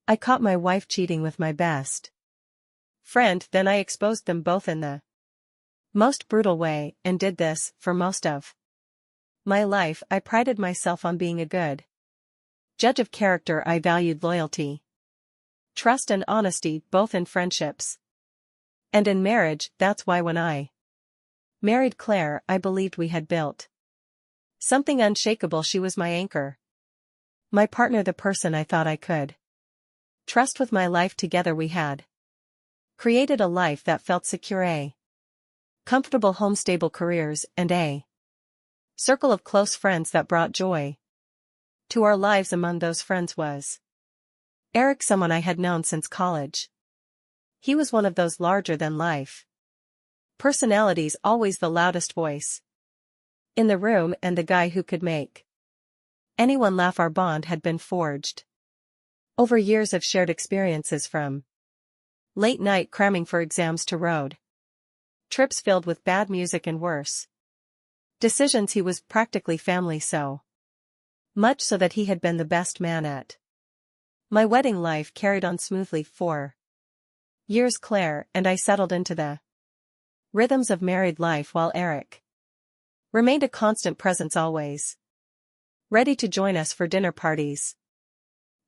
I caught my wife cheating with my best friend, then I exposed them both in the most brutal way, and did this, for most of my life. I prided myself on being a good judge of character. I valued loyalty, trust and honesty, both in friendships and in marriage. That's why when I married Claire, I believed we had built something unshakable. She was my anchor, my partner, the person I thought I could trust with my life. Together we had created a life that felt secure, a comfortable home, stable careers, and a circle of close friends that brought joy to our lives. Among those friends was Eric, someone I had known since college. He was one of those larger-than-life personalities, always the loudest voice in the room, and the guy who could make anyone laugh. Our bond had been forged over years of shared experiences, from late-night cramming for exams to road trips filled with bad music and worse decisions. He was practically family, so much so that he had been the best man at my wedding. Life carried on smoothly for years. Claire and I settled into the rhythms of married life, while Eric remained a constant presence, always ready to join us for dinner parties,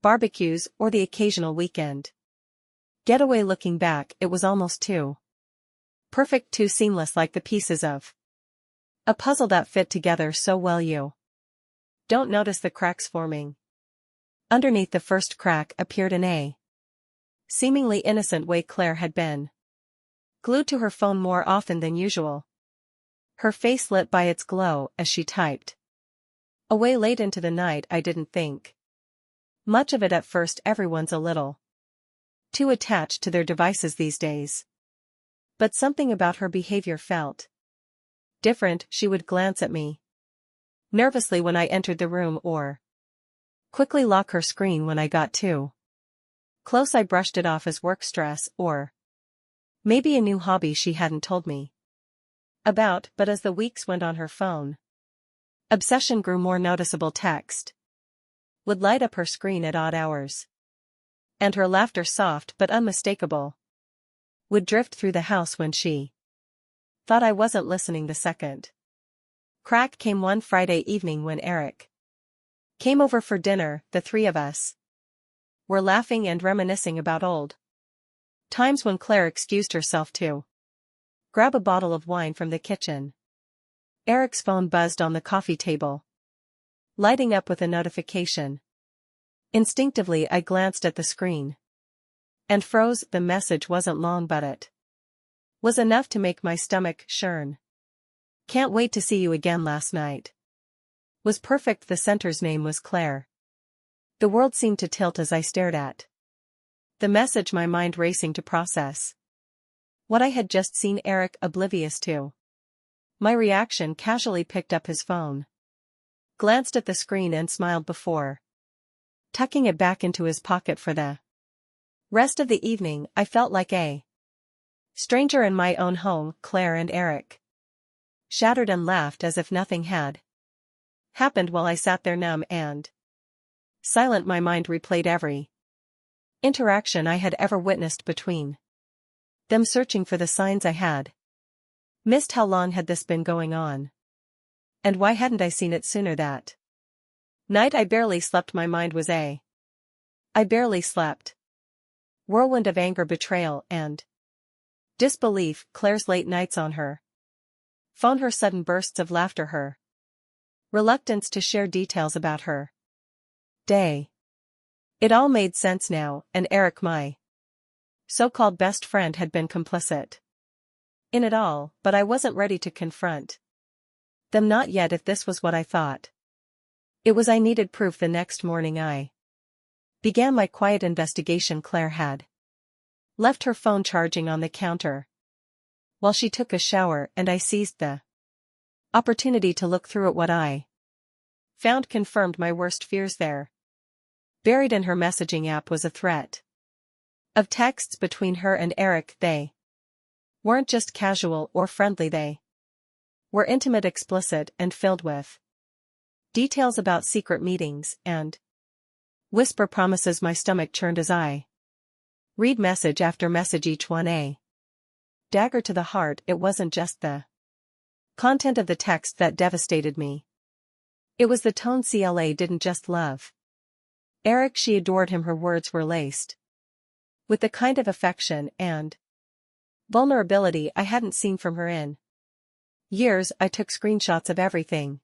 barbecues, or the occasional weekend getaway. Looking back, it was almost too perfect, too seamless, like the pieces of a puzzle that fit together so well you don't notice the cracks forming underneath. The first crack appeared in a seemingly innocent way. Claire had been glued to her phone more often than usual, her face lit by its glow as she typed away late into the night. I didn't think much of it at first. Everyone's a little too attached to their devices these days. But something about her behavior felt different. She would glance at me nervously when I entered the room, or quickly lock her screen when I got too close. I brushed it off as work stress, or maybe a new hobby she hadn't told me about. But as the weeks went on, her phone obsession grew more noticeable. Text would light up her screen at odd hours, and her laughter, soft but unmistakable, would drift through the house when she thought I wasn't listening. The second crack came one Friday evening when Eric came over for dinner. The three of us were laughing and reminiscing about old times when Claire excused herself to grab a bottle of wine from the kitchen. Eric's phone buzzed on the coffee table, lighting up with a notification. Instinctively I glanced at the screen and froze. The message wasn't long, but it was enough to make my stomach churn. Can't wait to see you again. Last night was perfect. The sender's name was Claire. The world seemed to tilt as I stared at the message, my mind racing to process what I had just seen. Eric, oblivious to my reaction, casually picked up his phone, glanced at the screen and smiled before tucking it back into his pocket. For the rest of the evening, I felt like a stranger in my own home. Claire and Eric chattered and laughed as if nothing had happened, while I sat there numb and silent. My mind replayed every interaction I had ever witnessed between them, searching for the signs I had missed. How long had this been going on? And why hadn't I seen it sooner? That night I barely slept. My mind was I barely slept. Whirlwind of anger, betrayal, and disbelief. Claire's late nights on her phone, her sudden bursts of laughter, her reluctance to share details about her day. It all made sense now, and Eric, my so-called best friend, had been complicit in it all. But I wasn't ready to confront them, not yet. If this was what I thought it was, I needed proof. The next morning I began my quiet investigation. Claire had left her phone charging on the counter while she took a shower, and I seized the opportunity to look through it. What I found confirmed my worst fears. There, buried in her messaging app, was a threat of texts between her and Eric. They weren't just casual or friendly, they were intimate, explicit, and filled with details about secret meetings and Whisper promises. My stomach churned as I read message after message, each one a dagger to the heart. It wasn't just the content of the text that devastated me. It was the tone. Cla didn't just love Eric, she adored him. Her words were laced with the kind of affection and vulnerability I hadn't seen from her in years. I took screenshots of everything,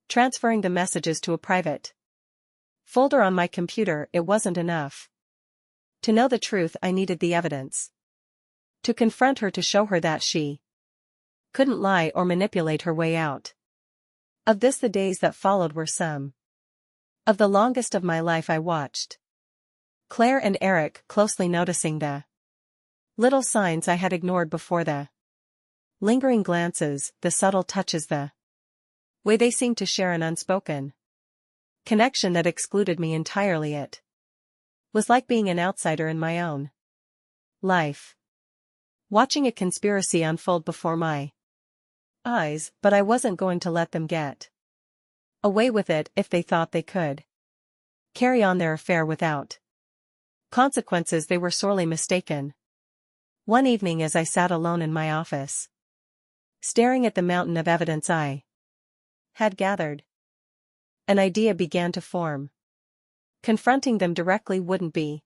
transferring the messages to a private folder on my computer. It wasn't enough to know the truth. I needed the evidence to confront her, to show her that she couldn't lie or manipulate her way out of this. The days that followed were some of the longest of my life. I watched Claire and Eric closely, noticing the little signs I had ignored before, the lingering glances, the subtle touches, the way they seemed to share an unspoken connection that excluded me entirely. It was like being an outsider in my own life, watching a conspiracy unfold before my eyes. But I wasn't going to let them get away with it. If they thought they could carry on their affair without consequences, they were sorely mistaken. One evening, as I sat alone in my office, staring at the mountain of evidence I had gathered, an idea began to form. Confronting them directly wouldn't be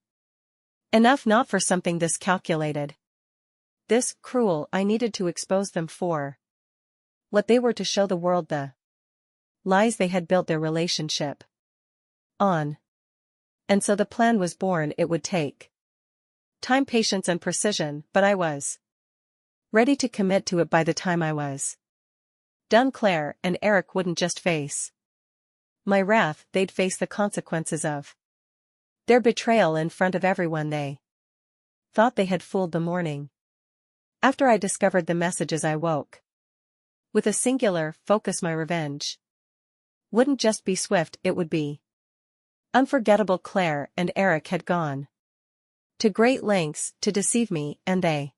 enough, not for something this calculated, this cruel. I needed to expose them for what they were, to show the world the lies they had built their relationship on. And so the plan was born. It would take time, patience, and precision, but I was ready to commit to it by the time I was done. Claire and Eric wouldn't just face my wrath, they'd face the consequences of their betrayal in front of everyone. They thought they had fooled the morning after I discovered the messages, I woke with a singular focus. My revenge wouldn't just be swift, it would be unforgettable. Claire and Eric had gone to great lengths to deceive me, and they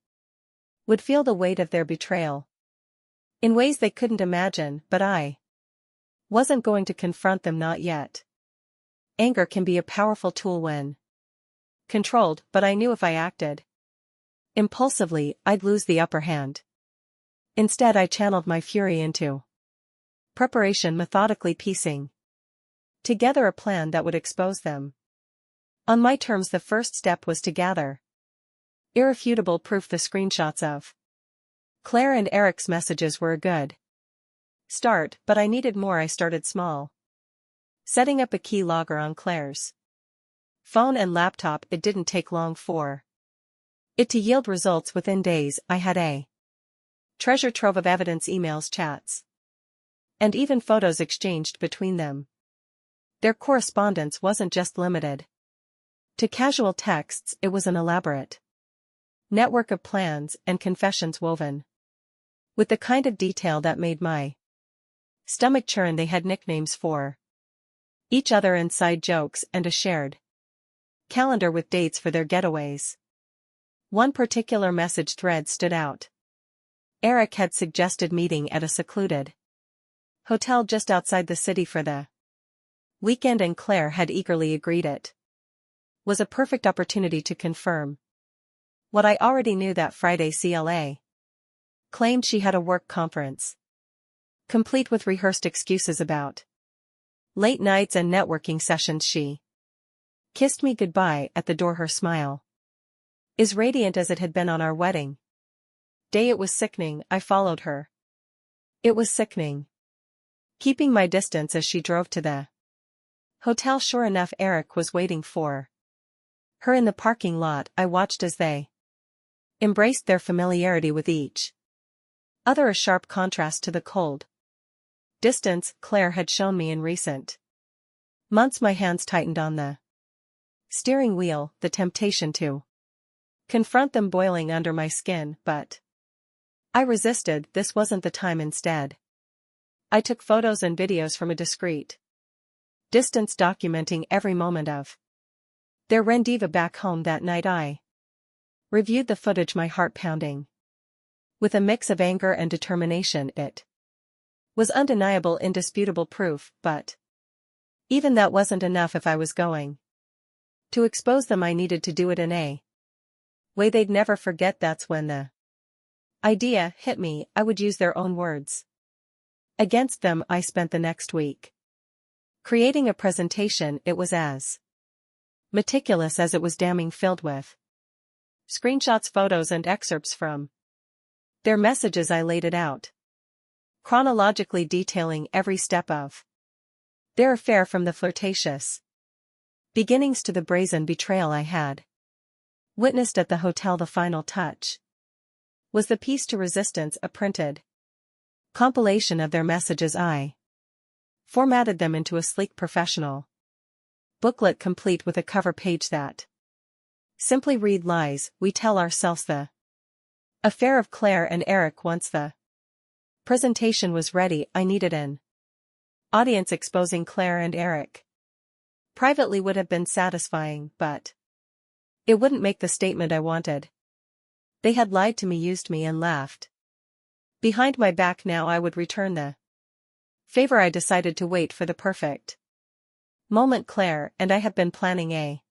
would feel the weight of their betrayal in ways they couldn't imagine. But I wasn't going to confront them, not yet. Anger can be a powerful tool when controlled, but I knew if I acted impulsively, I'd lose the upper hand. Instead, I channeled my fury into preparation, methodically piecing together a plan that would expose them on my terms. The first step was to gather irrefutable proof. The screenshots of Claire and Eric's messages were a good start, but I needed more. I started small, setting up a keylogger on Claire's phone and laptop. It didn't take long for it to yield results. Within days, I had a treasure trove of evidence, emails, chats, and even photos exchanged between them. Their correspondence wasn't just limited to casual texts, it was an elaborate network of plans and confessions woven with the kind of detail that made my stomach churn. They had nicknames for each other, inside jokes, and a shared calendar with dates for their getaways. One particular message thread stood out. Eric had suggested meeting at a secluded hotel just outside the city for the weekend, and Claire had eagerly agreed. It was a perfect opportunity to confirm what I already knew. That Friday, Cla claimed she had a work conference, complete with rehearsed excuses about late nights and networking sessions. She kissed me goodbye at the door. Her smile is radiant as it had been on our wedding day. It was sickening. I followed her. It was sickening, keeping my distance as she drove to the hotel. Sure enough, Eric was waiting for her in the parking lot. I watched as they embraced, their familiarity with each other a sharp contrast to the cold distance Claire had shown me in recent months. My hands tightened on the steering wheel, the temptation to confront them boiling under my skin, but I resisted. This wasn't the time. Instead, I took photos and videos from a discreet distance, documenting every moment of their rendezvous back home. That night I reviewed the footage, my heart pounding with a mix of anger and determination. It was undeniable, indisputable proof, but Even that wasn't enough if I was going to expose them. I needed to do it in a way they'd never forget. That's when the idea hit me. I would use their own words against them. I spent the next week creating a presentation. It was as meticulous as it was damning, filled with screenshots, photos, and excerpts from their messages. I laid it out, chronologically detailing every step of their affair, from the flirtatious beginnings to the brazen betrayal I had witnessed at the hotel. The final touch was the piece to resistance, a printed compilation of their messages. I formatted them into a sleek professional booklet, complete with a cover page that simply read: Lies we tell ourselves. The affair of Claire and Eric. Once the presentation was ready, I needed an audience. Exposing Claire and Eric privately would have been satisfying, but it wouldn't make the statement I wanted. They had lied to me, used me, and laughed behind my back. Now I would return the favor. I decided to wait for the perfect moment. Claire and I have been planning a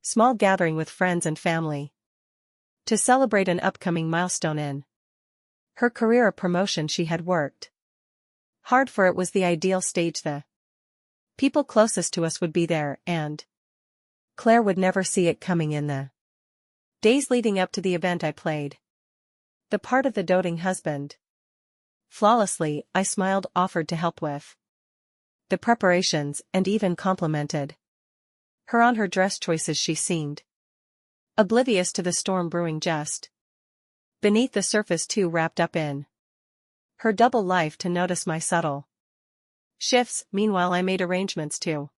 small gathering with friends and family to celebrate an upcoming milestone in her career, a promotion she had worked hard for. It was the ideal stage. The people closest to us would be there, and Claire would never see it coming. In the days leading up to the event, I played the part of the doting husband flawlessly. I smiled, offered to help with the preparations, and even complimented her on her dress choices. She seemed oblivious to the storm brewing just beneath the surface, too wrapped up in her double life to notice my subtle shifts. Meanwhile, I made arrangements to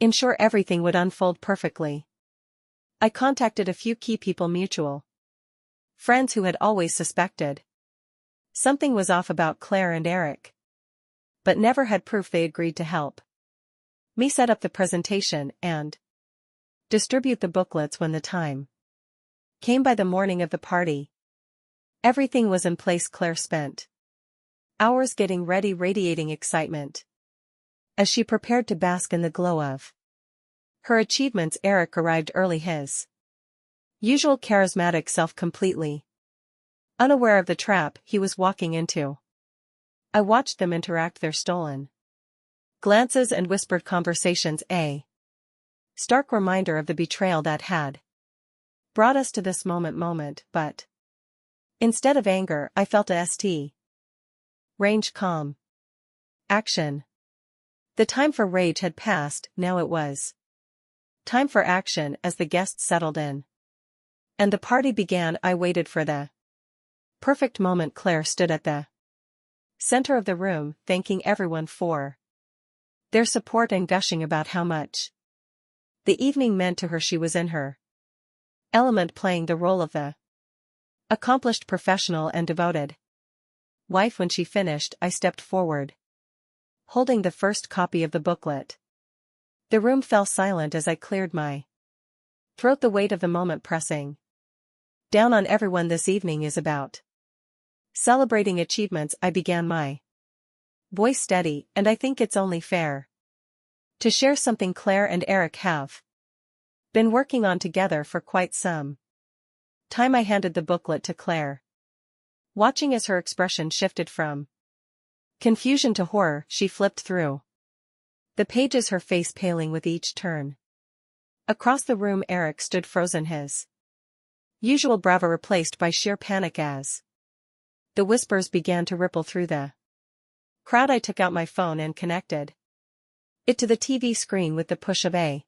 ensure everything would unfold perfectly. I contacted a few key people, mutual friends who had always suspected something was off about Claire and Eric, but never had proof. They agreed to help me set up the presentation and distribute the booklets when the time came. By the morning of the party, everything was in place. Claire spent hours getting ready, radiating excitement as she prepared to bask in the glow of her achievements. Eric arrived early, his usual charismatic self, completely unaware of the trap he was walking into. I watched them interact, their stolen glances and whispered conversations, a stark reminder of the betrayal that had brought us to this moment. But instead of anger, I felt a range calm action. The time for rage had passed. Now it was time for action. As the guests settled in and the party began, I waited for the perfect moment. Claire stood at the center of the room, thanking everyone for their support and gushing about how much the evening meant to her. She was in her element, playing the role of the accomplished professional and devoted wife. When she finished, I stepped forward, holding the first copy of the booklet. The room fell silent as I cleared my throat, the weight of the moment pressing down on everyone. This evening is about celebrating achievements. I began, my voice steady, and I think it's only fair to share something Claire and Eric have been working on together for quite some time. I handed the booklet to Claire, watching as her expression shifted from confusion to horror. She flipped through the pages, her face paling with each turn. Across the room, Eric stood frozen, his usual bravado replaced by sheer panic. As the whispers began to ripple through the crowd, I took out my phone and connected it to the TV screen. With the push of a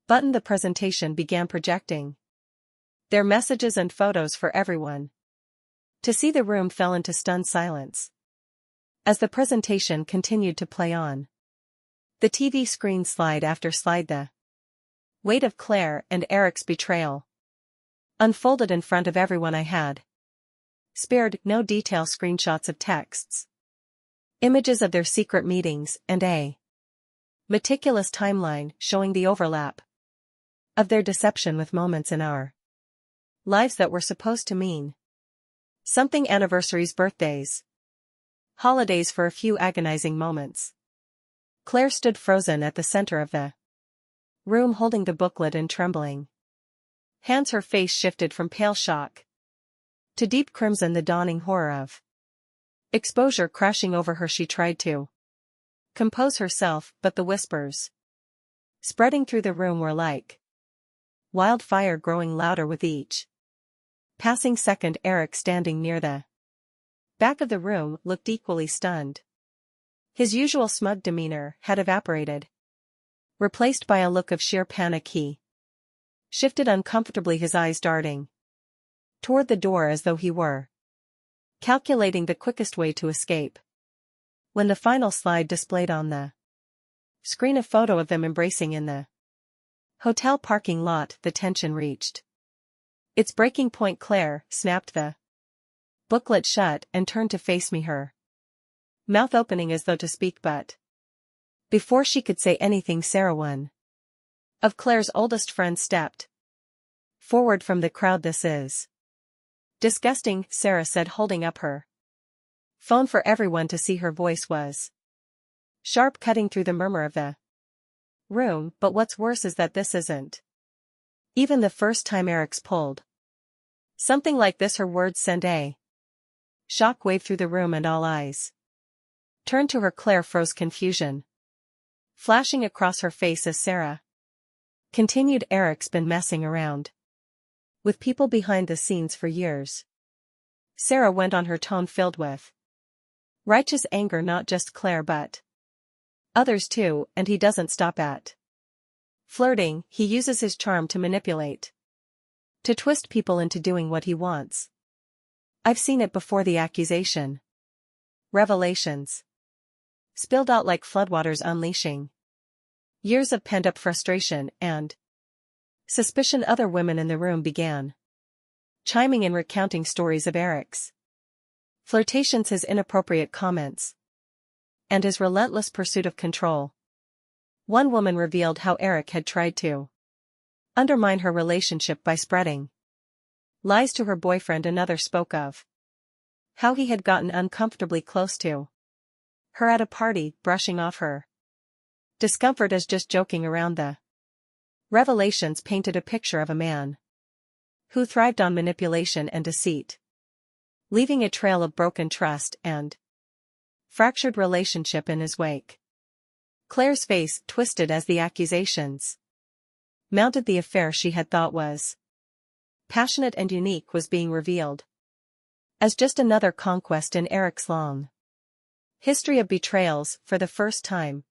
button, the presentation began projecting their messages and photos for everyone to see. The room fell into stunned silence as the presentation continued to play on. The TV screen, slide after slide, the weight of Claire and Eric's betrayal unfolded in front of everyone. I had spared no detail: screenshots of texts, images of their secret meetings, and a meticulous timeline showing the overlap of their deception with moments in our lives that were supposed to mean something: anniversaries, birthdays, holidays, for a few agonizing moments. Claire stood frozen at the center of the room holding the booklet and trembling. Hands her face shifted from pale shock to deep crimson, the dawning horror of exposure crashing over her. She tried to compose herself, but the whispers spreading through the room were like wildfire, growing louder with each passing second. Eric, standing near the back of the room, looked equally stunned. His usual smug demeanor had evaporated, replaced by a look of sheer panic. He shifted uncomfortably, his eyes darting toward the door as though he were calculating the quickest way to escape. When the final slide displayed on the screen a photo of them embracing in the hotel parking lot, the tension reached its breaking point. Claire snapped the booklet shut and turned to face me, her mouth opening as though to speak, but before she could say anything, Sarah, one of Claire's oldest friends, stepped forward from the crowd. "This is disgusting," Sarah said, holding up her phone for everyone to see. Her voice was sharp, cutting through the murmur of the room. "But what's worse is that this isn't even the first time Eric's pulled something like this." Her words sent a shock wave through the room, and all eyes turned to her. Claire froze, confusion flashing across her face as Sarah continued, "Eric's been messing around with people behind the scenes for years." Sarah went on, her tone filled with righteous anger. "Not just Claire, but others too, and he doesn't stop at flirting. He uses his charm to manipulate, to twist people into doing what he wants. I've seen it before." The accusation revelations spilled out like floodwaters, unleashing years of pent-up frustration and suspicion. Other women in the room began chiming in, recounting stories of Eric's flirtations, his inappropriate comments, and his relentless pursuit of control. One woman revealed how Eric had tried to undermine her relationship by spreading lies to her boyfriend. Another spoke of how he had gotten uncomfortably close to her at a party, brushing off her discomfort as just joking around. The revelations painted a picture of a man who thrived on manipulation and deceit, leaving a trail of broken trust and fractured relationship in his wake. Claire's face twisted as the accusations mounted. The affair she had thought was passionate and unique was being revealed as just another conquest in Eric's long history of betrayals. For the first time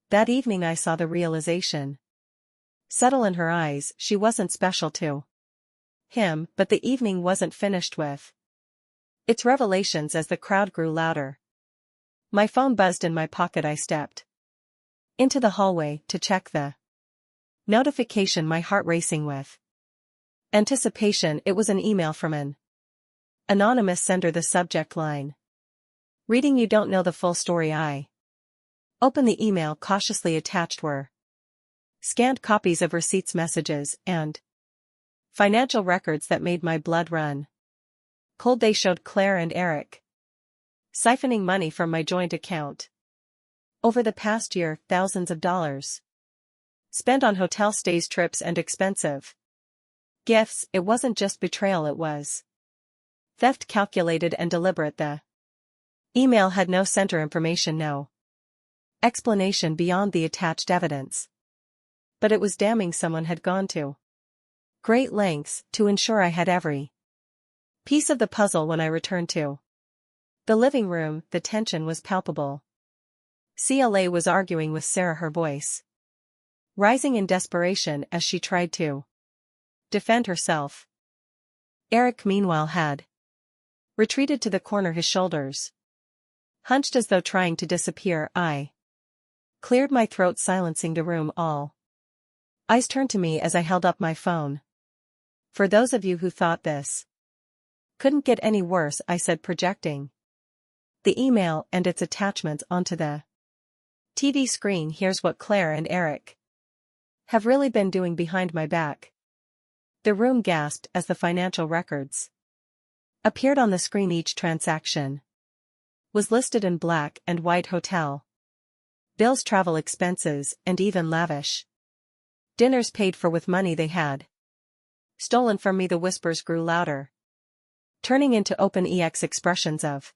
that evening, I saw the realization settle in her eyes. She wasn't special to him, but the evening wasn't finished with its revelations. As the crowd grew louder, my phone buzzed in my pocket. I stepped into the hallway to check the notification, my heart racing with anticipation. It was an email from an anonymous sender. The subject line reading, "You don't know the full story." I opened the email cautiously. Attached were scanned copies of receipts, messages, and financial records that made my blood run cold. They showed Claire and Eric siphoning money from my joint account. Over the past year, thousands of dollars spent on hotel stays, trips, and expensive gifts. It wasn't just betrayal, it was theft, calculated and deliberate. The email had no center information, no explanation beyond the attached evidence. But it was damning. Someone had gone to great lengths to ensure I had every piece of the puzzle. When I returned to the living room, the tension was palpable. CLA was arguing with Sarah, her voice rising in desperation as she tried to defend herself. Eric, meanwhile, had retreated to the corner, his shoulders hunched as though trying to disappear. I cleared my throat, silencing the room. All eyes turned to me as I held up my phone. "For those of you who thought this couldn't get any worse," I said, projecting the email and its attachments onto the TV screen, "here's what Claire and Eric have really been doing behind my back." The room gasped as the financial records appeared on the screen. Each transaction was listed in black and white: hotel Bills, travel expenses, and even lavish dinners paid for with money they had stolen from me. The whispers grew louder, turning into open expressions of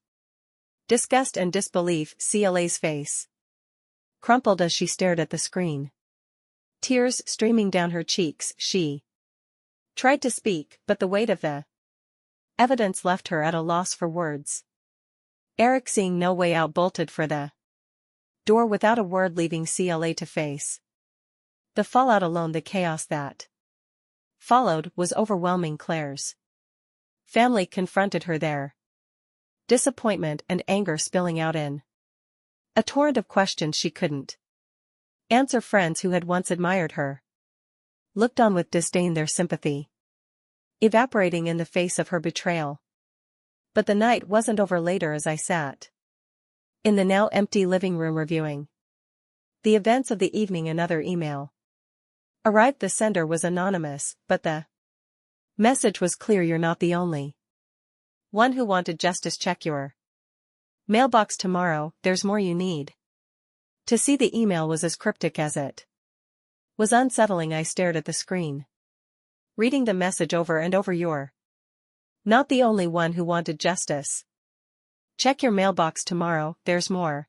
disgust and disbelief. CLA's face crumpled as she stared at the screen, tears streaming down her cheeks. She tried to speak, but the weight of the evidence left her at a loss for words. Eric, seeing no way out, bolted for the door without a word, leaving CLA to face the fallout alone. The chaos that followed was overwhelming. Claire's family confronted her there, disappointment and anger spilling out in a torrent of questions she couldn't answer. Friends who had once admired her looked on with disdain, their sympathy evaporating in the face of her betrayal. But the night wasn't over. Later, as I sat in the now empty living room reviewing the events of the evening, another email arrived. The sender was anonymous, but the message was clear: you're not the only one who wanted justice. Check your mailbox tomorrow, there's more you need to see. The email was as cryptic as it was unsettling. I stared at the screen, reading the message over and over. You're not the only one who wanted justice. Check your mailbox tomorrow, there's more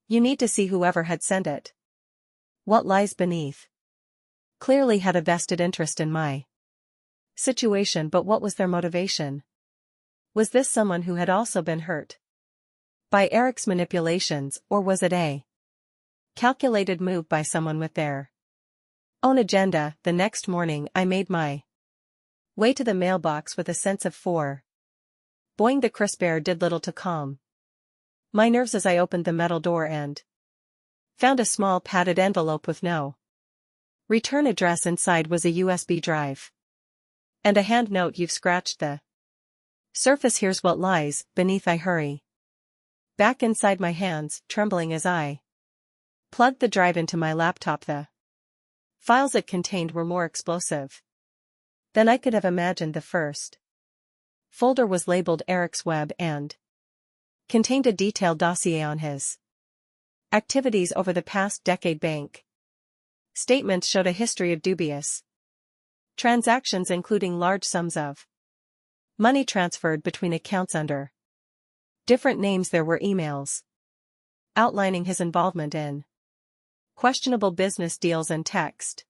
you need to see. Whoever had sent it, what lies beneath, clearly had a vested interest in my situation. But what was their motivation? Was this someone who had also been hurt by Eric's manipulations, or was it a calculated move by someone with their own agenda? The next morning I made my way to the mailbox with a sense of foreboding. The crisp air did little to calm my nerves as I opened the metal door and found a small padded envelope with no return address. Inside was a USB drive and a hand note. You've scratched the surface, here's what lies beneath. I hurry back inside, my hands trembling as I plugged the drive into my laptop. The files it contained were more explosive than I could have imagined. The first folder was labeled Eric's Web and contained a detailed dossier on his activities over the past decade. Bank statements showed a history of dubious transactions, including large sums of money transferred between accounts under different names. There were emails outlining his involvement in questionable business deals and text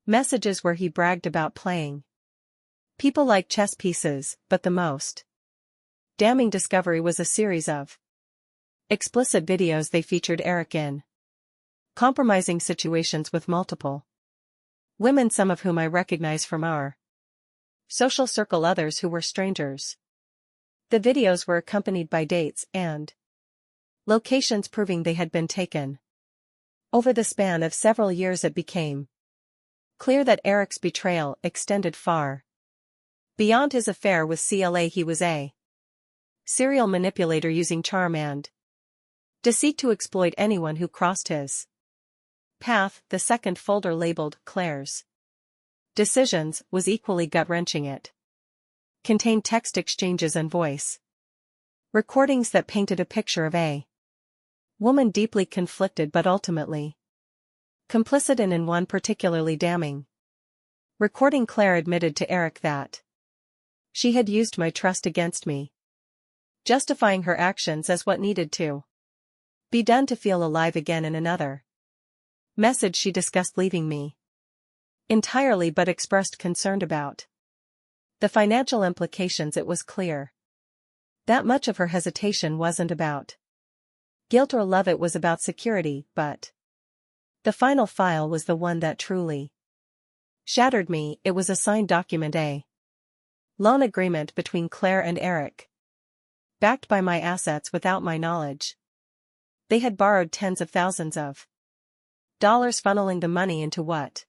messages where he bragged about playing people like chess pieces. But the most damning discovery was a series of explicit videos. They featured Eric in compromising situations with multiple women, some of whom I recognize from our social circle, others who were strangers. The videos were accompanied by dates and locations proving they had been taken over the span of several years. It became clear that Eric's betrayal extended far beyond his affair with CLA. He was a serial manipulator, using charm and deceit to exploit anyone who crossed his path. The second folder, labeled Claire's Decisions, was equally gut-wrenching. It contained text exchanges and voice recordings that painted a picture of a woman deeply conflicted but ultimately complicit, and in one particularly damning recording, Claire admitted to Eric that she had used my trust against me, justifying her actions as what needed to be done to feel alive again. In another message, she discussed leaving me entirely, but expressed concern about the financial implications. It was clear that much of her hesitation wasn't about guilt or love, it was about security. But the final file was the one that truly shattered me. It was a signed document, a loan agreement between Claire and Eric, backed by my assets without my knowledge. They had borrowed tens of thousands of dollars, funneling the money into what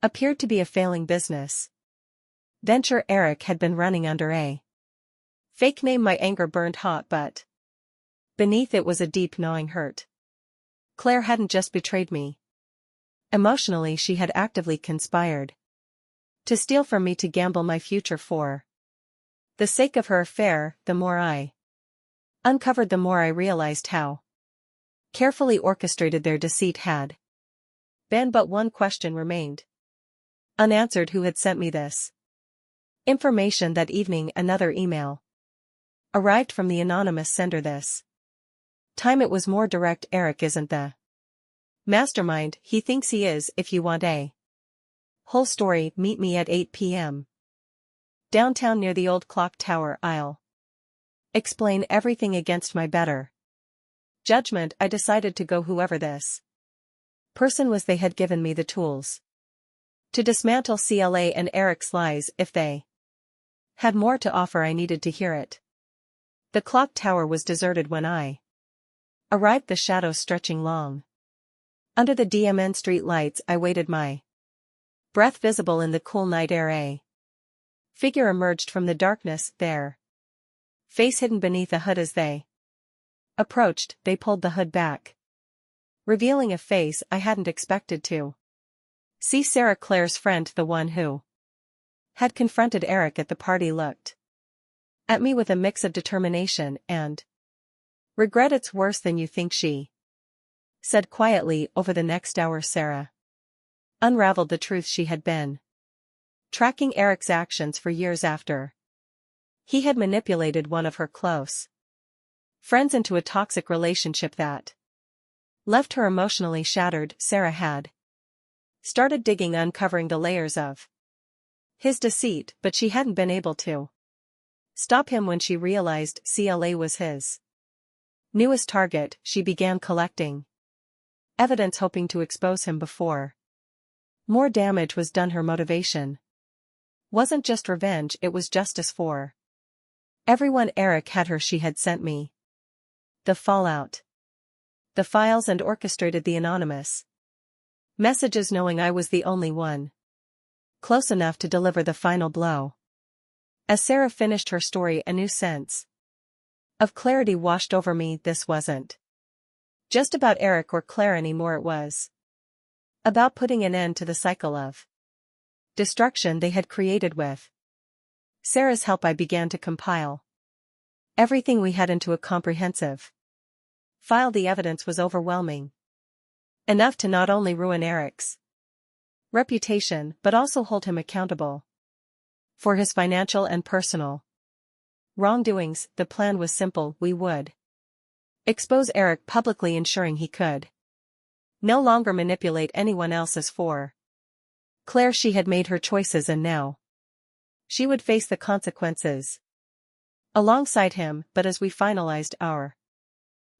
appeared to be a failing business venture Eric had been running under a fake name. My anger burned hot, but beneath it was a deep, gnawing hurt. Claire hadn't just betrayed me emotionally, she had actively conspired to steal from me, to gamble my future for the sake of her affair. The more I uncovered, the more I realized how carefully orchestrated their deceit had been, but one question remained unanswered: who had sent me this information? That evening another email arrived from the anonymous sender. This time it was more direct. Eric isn't the mastermind he thinks he is. If you want a whole story, meet me at 8 p.m. downtown near the old clock tower. I'll explain everything against my better judgment. I decided to go whoever this person was. They had given me the tools to dismantle CLA and Eric's lies. If they had more to offer, I needed to hear it. The clock tower was deserted when I arrived, the shadows stretching long under the DMN street lights. I waited, my breath visible in the cool night air. A figure emerged from the darkness, their face hidden beneath a hood. As they approached, they pulled the hood back, revealing a face I hadn't expected to see. Sarah, Claire's friend, the one who had confronted Eric at the party, looked at me with a mix of determination and regret. It's worse than you think, she said quietly. Over the next hour, Sarah unraveled the truth. She had been tracking Eric's actions for years after he had manipulated one of her close friends into a toxic relationship that left her emotionally shattered. Sarah had started digging, uncovering the layers of his deceit, but she hadn't been able to stop him. When she realized CLA was his newest target, she began collecting evidence, hoping to expose him before more damage was done. Her motivation wasn't just revenge, it was justice for everyone. Eric had her. She had sent me the fallout, the files, and orchestrated the anonymous messages, knowing I was the only one close enough to deliver the final blow. As Sarah finished her story, a new sense of clarity washed over me. This wasn't just about Eric or Claire anymore. It was about putting an end to the cycle of destruction they had created. With Sarah's help, I began to compile everything we had into a comprehensive file. The evidence was overwhelming, enough to not only ruin Eric's reputation but also hold him accountable for his financial and personal wrongdoings. The plan was simple: we would expose Eric publicly, ensuring he could no longer manipulate anyone else. As for Claire, she had made her choices and now she would face the consequences alongside him. But as we finalized our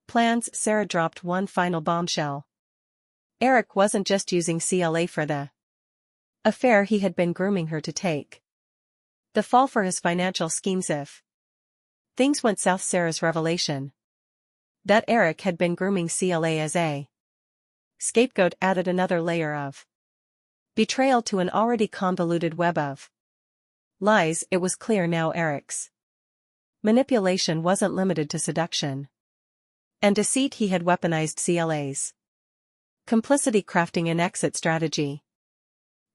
plans, Sarah dropped one final bombshell. Eric wasn't just using CLA for the affair, he had been grooming her to take the fall for his financial schemes. If things went south, Sarah's revelation that Eric had been grooming CLA as a scapegoat added another layer of betrayal to an already convoluted web of lies. It was clear now Eric's manipulation wasn't limited to seduction and deceit. He had weaponized CLA's complicity, crafting an exit strategy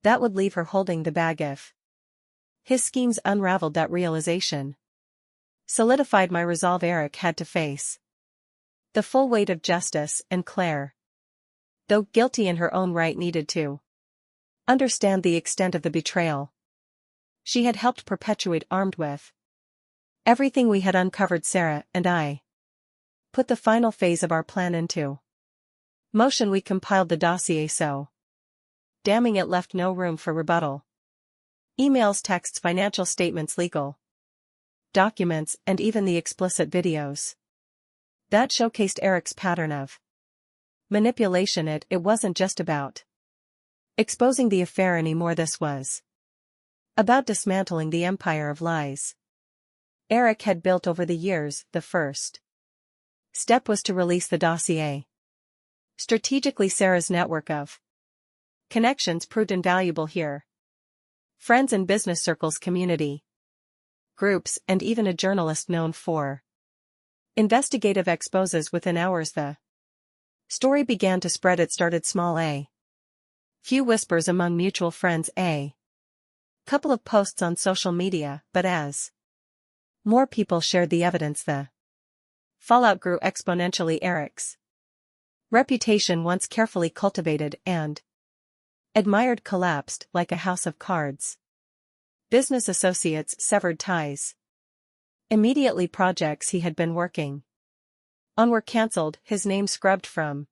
that would leave her holding the bag if his schemes unraveled. That realization solidified my resolve. Eric had to face the full weight of justice, and Claire, though guilty in her own right, needed to understand the extent of the betrayal she had helped perpetuate. Armed with everything we had uncovered, Sarah and I put the final phase of our plan into motion. We compiled the dossier so damning it left no room for rebuttal. Emails, texts, financial statements, legal documents, and even the explicit videos that showcased Eric's pattern of manipulation. It wasn't just about exposing the affair anymore. This was about dismantling the empire of lies Eric had built over the years. The first step was to release the dossier strategically. Sarah's network of connections proved invaluable here. Friends and business circles, community groups, and even a journalist known for investigative exposes. Within hours the story began to spread. It started small, a few whispers among mutual friends, a couple of posts on social media, but as more people shared the evidence, the fallout grew exponentially. Eric's Reputation once carefully cultivated and admired collapsed like a house of cards. Business associates severed ties. Immediately projects he had been working on were cancelled, his name scrubbed from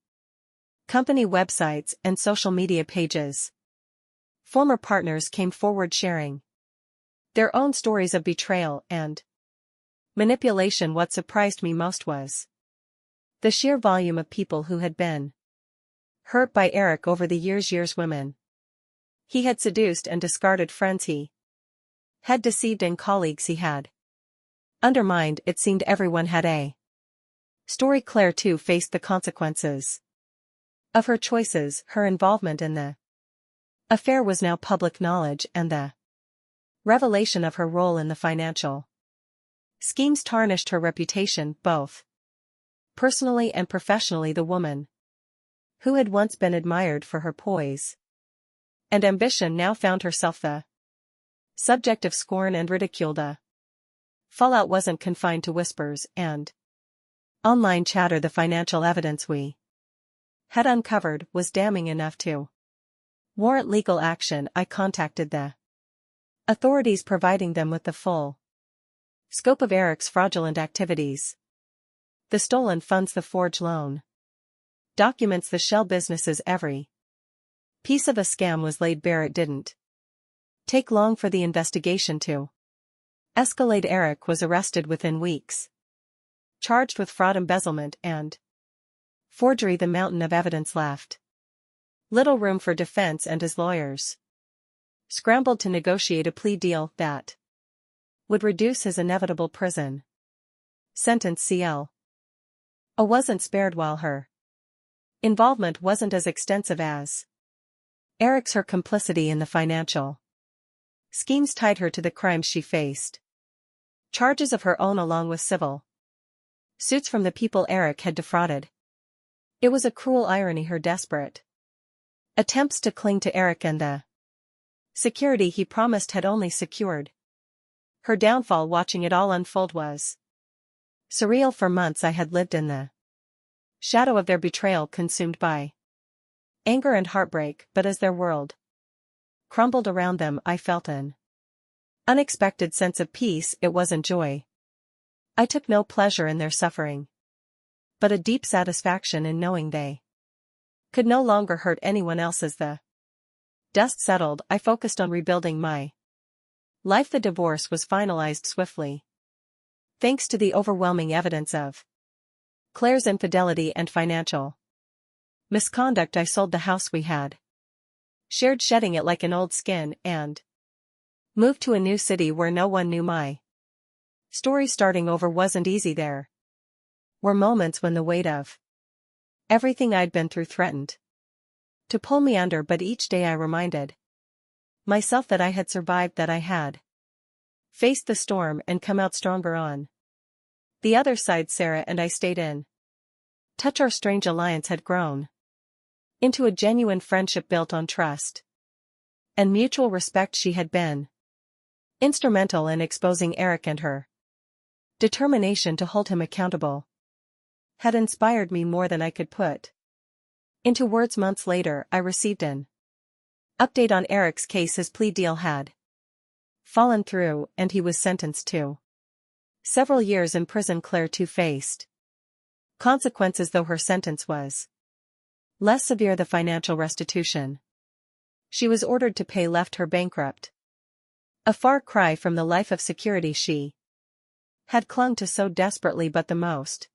company websites and social media pages. Former partners came forward sharing their own stories of betrayal and manipulation. What surprised me most was the sheer volume of people who had been hurt by Eric over the years. Women he had seduced and discarded, friends he had deceived, and colleagues he had undermined. It seemed everyone had a story. Claire too faced the consequences of her choices. Her involvement in the affair was now public knowledge, and the revelation of her role in the financial schemes tarnished her reputation, both personally and professionally. The woman who had once been admired for her poise and ambition now found herself the subject of scorn and ridicule. The fallout wasn't confined to whispers and online chatter. The financial evidence we had uncovered was damning enough to warrant legal action. I contacted the authorities, providing them with the full scope of Eric's fraudulent activities. The stolen funds, the forged loan documents, the shell businesses, every piece of a scam was laid bare. It didn't take long for the investigation to escalate. Eric was arrested within weeks, charged with fraud, embezzlement, and forgery. The mountain of evidence left little room for defense, and his lawyers scrambled to negotiate a plea deal that would reduce his inevitable prison sentence. CL wasn't spared, while her involvement wasn't as extensive as Eric's. Her complicity in the financial schemes tied her to the crimes she faced. Charges of her own, along with civil suits from the people Eric had defrauded. It was a cruel irony, her desperate attempts to cling to Eric and the security he promised had only secured her downfall. Watching it all unfold was surreal. For months I had lived in the shadow of their betrayal, consumed by anger and heartbreak, but as their world crumbled around them, I felt an unexpected sense of peace. It wasn't joy. I took no pleasure in their suffering, but a deep satisfaction in knowing they could no longer hurt anyone else. As the dust settled, I focused on rebuilding my life. The divorce was finalized swiftly, thanks to the overwhelming evidence of Claire's infidelity and financial misconduct. I sold the house we had shared, shedding it like an old skin, and moved to a new city where no one knew my story. Starting over wasn't easy. There were moments when the weight of everything I'd been through threatened to pull me under, but each day I reminded myself that I had survived, that I had faced the storm and come out stronger on the other side. Sarah and I stayed in touch. Our strange alliance had grown into a genuine friendship built on trust and mutual respect. She had been instrumental in exposing Eric, and her determination to hold him accountable had inspired me more than I could put into words. Months later, I received an update on Eric's case. His plea deal had fallen through, and he was sentenced to several years in prison. Claire too faced consequences, though her sentence was less severe. The financial restitution she was ordered to pay left her bankrupt, a far cry from the life of security she had clung to so desperately. But the most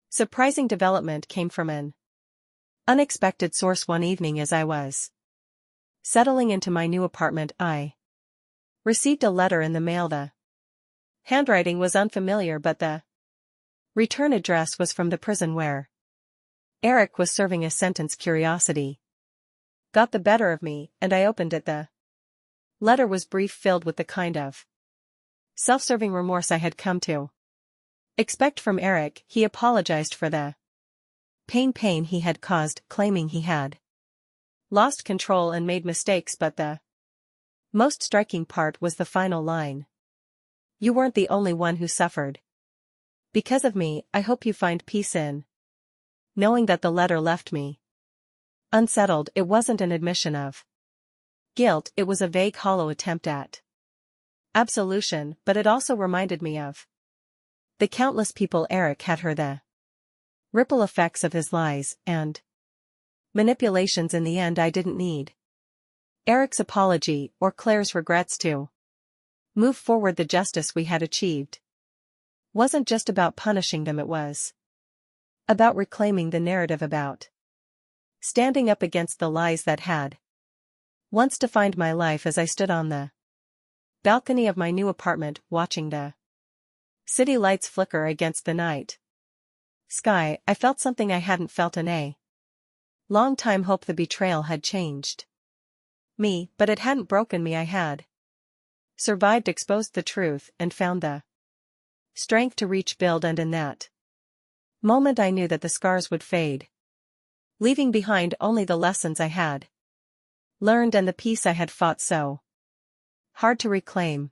surprising development came from an unexpected source. One evening, as I was settling into my new apartment, I received a letter in the mail. The handwriting was unfamiliar, but the return address was from the prison where Eric was serving a sentence. Curiosity got the better of me, and I opened it. The letter was brief, filled with the kind of self-serving remorse I had come to expect from Eric. He apologized for the pain he had caused, claiming he had lost control and made mistakes. But the most striking part was the final line: "You weren't the only one who suffered because of me. I hope you find peace in knowing that the letter left me unsettled. It wasn't an admission of guilt, it was a vague hollow attempt at absolution, but it also reminded me of the countless people Eric had heard, the ripple effects of his lies and manipulations. In the end, I didn't need Eric's apology or Claire's regrets to move forward. The justice we had achieved wasn't just about punishing them, it was about reclaiming the narrative, about standing up against the lies that had once defined my life. As I stood on the balcony of my new apartment, watching the city lights flicker against the night sky, I felt something I hadn't felt in a long time. Hope. The betrayal had changed me, but it hadn't broken me. I had survived, exposed the truth, and found the strength to rebuild. And in that moment I knew that the scars would fade, leaving behind only the lessons I had learned and the peace I had fought so hard to reclaim.